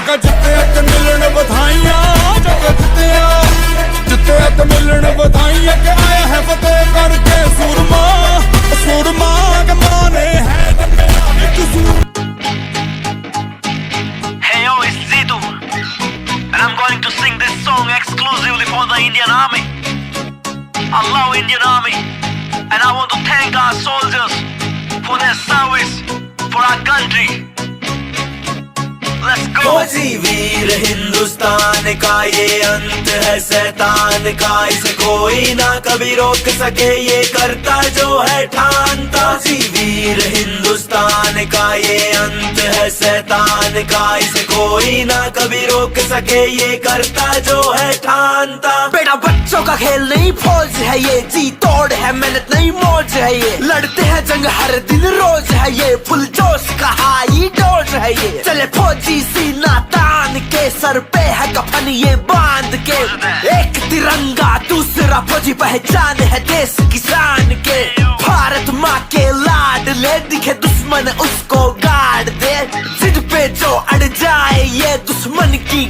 जग जिते ते मिलन बधाइयां, जग जिते ते मिलन बधाइयां के आया है फतेह करके सूरमा, सूरमा के माने है जन्में एक सूरमा। Hey yo, it's Zitu, and I'm going to sing this song exclusively for the Indian Army. I love Indian Army, and I want to thank our soldiers for their service for our country. Let's go. फौजी वीर हिंदुस्तान का ये अंत है शैतान का, इसे कोई ना कभी रोक सके ये करता जो है ठानता। फौजी वीर हिंदुस्तान का ये अंत है शैतान का, इसे कोई ना कभी रोक सके ये करता जो है ठानता। बेटा बच्चों का खेल नहीं फौज है ये, जी तोड़ है मेहनत नहीं मौज है ये, लड़ते हैं जंग हर दिन रोज है ये, फुल जोश का हाई डोज है ये। चले फौजी सीना तान के, सर पे है कफन ये बांध के, एक तिरंगा दूसरा फौजी पहचान है देश किसान के। भारत माँ के लाड ले, दिखे दुश्मन उसको गाड़ दे, जिद पे जो अड़ जाए ये दुश्मन की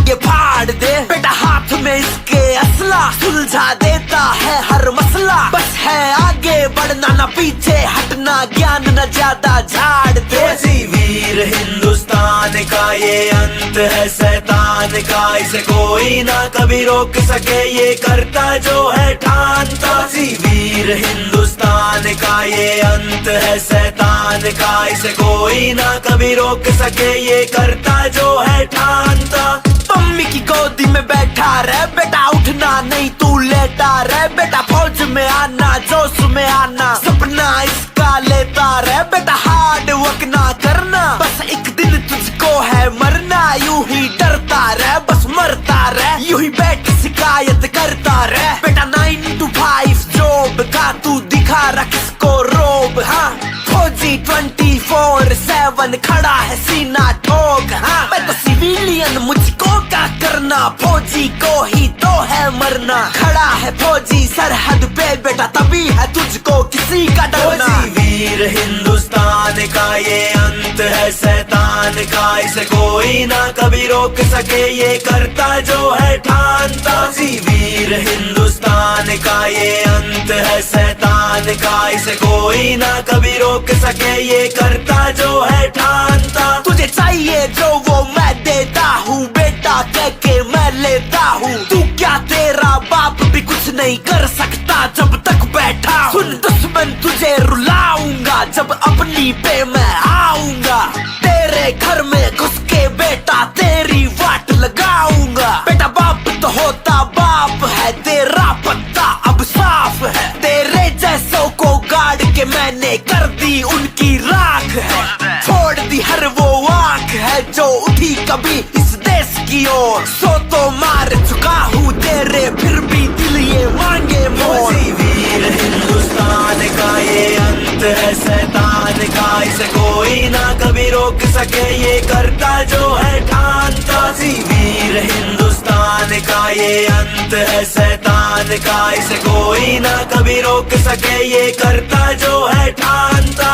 ये फाड़ दे। बेटा हाथ में इसके असला सुलझा देता है हर मसला, बस है आगे बढ़ना ना पीछे हटना, ज्ञान न ज्यादा झाड़ दे। फौजी वीर हिंदुस्तान का ये अंत है शैतान का, इसे कोई ना कभी रोक सके ये करता जो है ठानता। फौजी वीर हिंदुस्तान का ये अंत है शैतान का, इसे कोई ना कभी रोक सके ये करता जो है ठानता। मम्मी की गोदी में बैठा रहे बेटा, उठना नहीं तू लेटा रहे बेटा, फौज में आना जोश में आना सपना इसका लेता रहे बेटा। हार्ड वर्क ना करना, बस एक दिन तुझको है मरना, यूं ही डरता रहे बस मरता रहे, यूं ही बैठ शिकायत करता रहे बेटा। 9 to 5 जॉब का तू दिखा रहा किसको रोब, हाँ फौजी 24/7 खड़ा है सीना ठोक। हाँ मैं तो सिविलियन, मुझको क्या करना, फौजी को ही तो है मरना। खड़ा है फौजी सरहद पे बेटा, तभी है तुझको किसी का डरना। फौजी वीर हिंदुस्तान का ये अंत है शैतान का, इसे कोई ना कभी रोक सके ये करता जो है ठानता। फौजी वीर हिंदुस्तान का ये अंत है शैतान का, इसे कोई ना कभी रोक सके ये करता जो है ठानता। तुझे चाहिए जो वो मैं देता हूँ बेटा, कह के मैं लेता हूँ, तू क्या तेरा बाप भी कुछ नहीं कर सकता जब तक बैठा। सुन दुश्मन तुझे रुलाऊंगा जब अपनी पे मैं आऊंगा, तेरे घर में घुस के बेटा तेरी वाट लगाऊंगा। बेटा बाप तो होता बाप है, तेरा पत्ता अब साफ है, तेरे जैसों को गाड़ के मैंने कर दी उनकी राख है, छोड़ दी हर वो आंख है जो उठी कभी इस देश की ओर। सो तो मार चुका हूँ तेरे, फिर भी दिल ये मांगे मोर। फौजी वीर हिंदुस्तान का ये अंत है शैतान का, इसे कोई ना कभी रोक सके ये करता जो है ठानता। फौजी वीर हिंदुस्तान का ये अंत है शैतान का, इसे कोई ना कभी रोक सके ये करता जो है ठानता।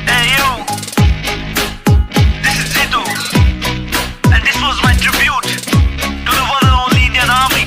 Hey yo, this is Zitu, and this was my tribute to the one and only Indian Army.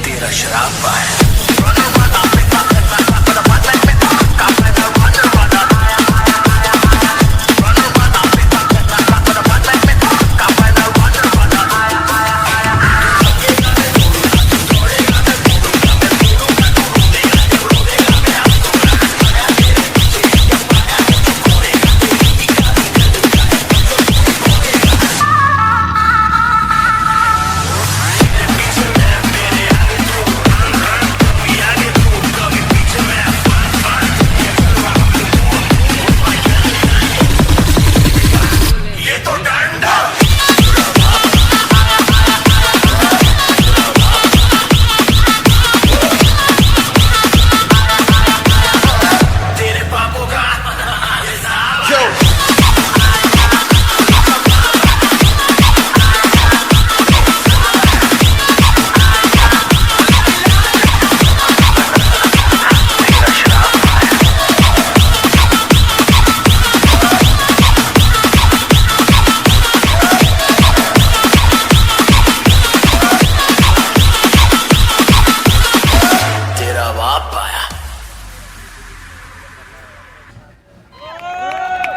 तेरा शराब पाया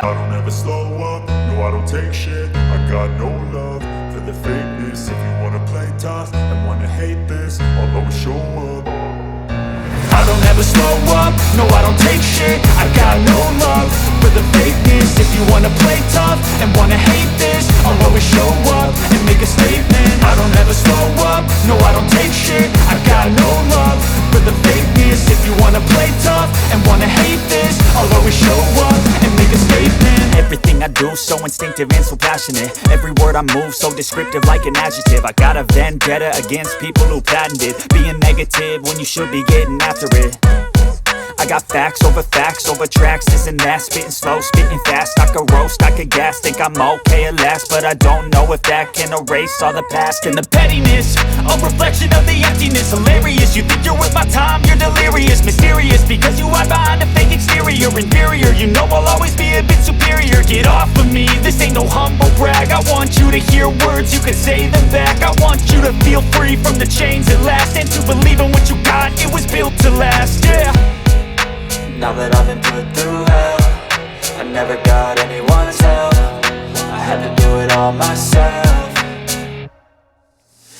I don't ever slow up, no I don't take shit. I got no love for the fakeness. If you wanna play tough and wanna hate this, I'll always show up. I don't ever slow up, no I don't take shit. I got no love for the fakeness. If you wanna play tough and wanna hate this, I'll always show up and make a statement. I don't ever slow up, no I don't take shit. I got no love for the fakeness. If you wanna play tough and wanna hate this, I'll always show up and make a statement. Everything I do so instinctive and so passionate. Every word I move so descriptive like an adjective. I got a vendetta against people who patented being negative when you should be getting after it. I got facts over tracks, this and that. Spitting slow, spitting fast. I could roast, I could gas. Think I'm okay at last, but I don't know if that can erase all the past. And the pettiness, a reflection of the emptiness. Hilarious, you think you're worth my time, you're delirious. Mysterious, because you hide behind a fake exterior. Inferior, you know I'll always be a bit superior. Get off of me, this ain't no humble brag. I want you to hear words, you can say them back. I want you to feel free from the chains at last, and to believe in what you got, it was built to last, yeah. Now that I've been put through hell, I never got anyone's help. I had to do it all myself.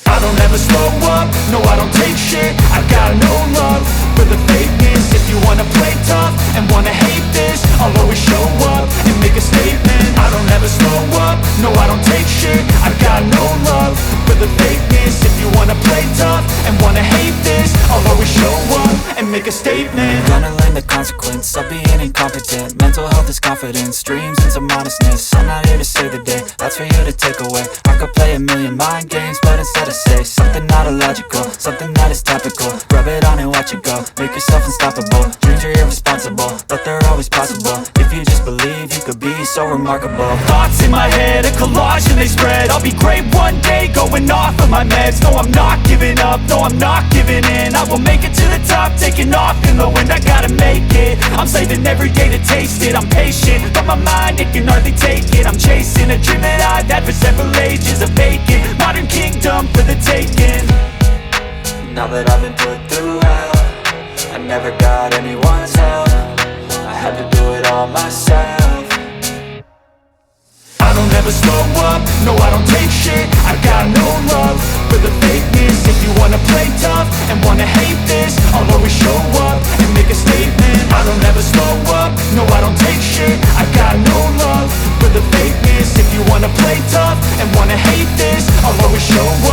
I don't ever slow up, no I don't take shit. I got no love for the fakeness. If you wanna play tough and wanna hate this, I'll always show up and make a statement. I don't ever slow up, no I don't take shit. I got no love for the fakeness. If you wanna play tough and wanna hate this, I'll always show up and make a statement. Gonna learn the consequence of being incompetent. Mental health is confidence, dreams and some honestness. I'm not here to save the day, that's for you to take away. I could play a million mind games, but instead I say something not illogical, something that is topical. Rub it on and watch it go, make yourself unstoppable. Dreams are irresponsible, but they're always possible. If you just believe, you could be so remarkable. Thoughts in my head, a collage and they spread. I'll be great one day, going off of my meds. No, I'm not giving up, no, I'm not giving in. I will make it to the top, taking off in the wind. I gotta make it, I'm saving every day to taste it. I'm patient, but my mind, it can hardly take it. I'm chasing a dream that I've had for several ages. A vacant, modern kingdom for the taking. Now that I've been put through hell, I never got anyone's help. I had to do it all myself. I don't ever slow up, no I don't take shit. I got no love for the fakeness. If you wanna play tough and wanna hate this, I'll always show up and make a statement. I don't ever slow up, no I don't take shit. I got no love for the fakeness. If you wanna play tough and wanna hate this, I'll always show up